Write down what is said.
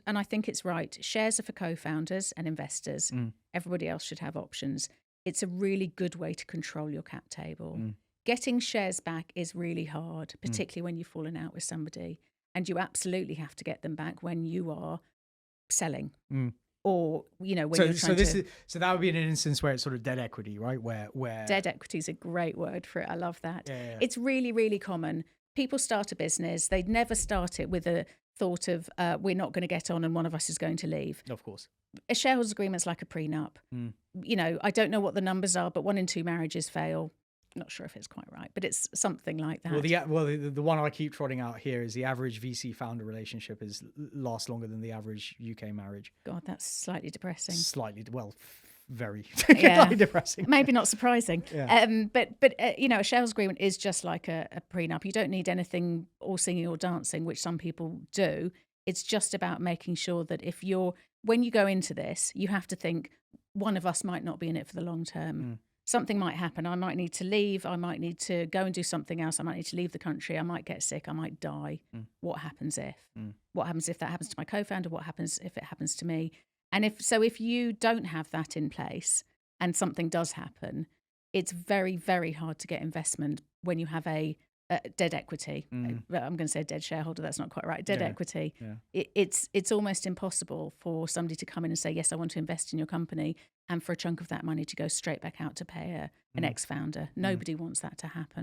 and I think it's right. Shares are for co-founders and investors. Mm. Everybody else should have options. It's a really good way to control your cap table. Mm. Getting shares back is really hard, particularly when you've fallen out with somebody. And you absolutely have to get them back when you are selling. Mm. Or, when you're trying so that would be an instance where it's sort of dead equity, right? Where dead equity is a great word for it. I love that. Yeah. It's really, really common. People start a business. They'd never start it with a thought of we're not going to get on and one of us is going to leave. Of course. A shareholders agreement's like a prenup. Mm. I don't know what the numbers are, but 1 in 2 marriages fail. Not sure if it's quite right, but it's something like that. Well, the one I keep trotting out here is the average VC founder relationship lasts longer than the average UK marriage. God, that's slightly depressing. Very Yeah. depressing. Maybe not surprising. Yeah. But a shareholders agreement is just like a prenup. You don't need anything or singing or dancing, which some people do. It's just about making sure that when you go into this, you have to think one of us might not be in it for the long term. Mm. Something might happen. I might need to leave. I might need to go and do something else. I might need to leave the country. I might get sick. I might die. Mm. What happens if? Mm. What happens if that happens to my co-founder? What happens if it happens to me? And if you don't have that in place and something does happen, it's very, very hard to get investment when you have a dead equity. Mm. I'm going to say a dead shareholder. That's not quite right. Dead equity. Yeah. It's almost impossible for somebody to come in and say, yes, I want to invest in your company, and for a chunk of that money to go straight back out to pay an ex-founder. Nobody wants that to happen.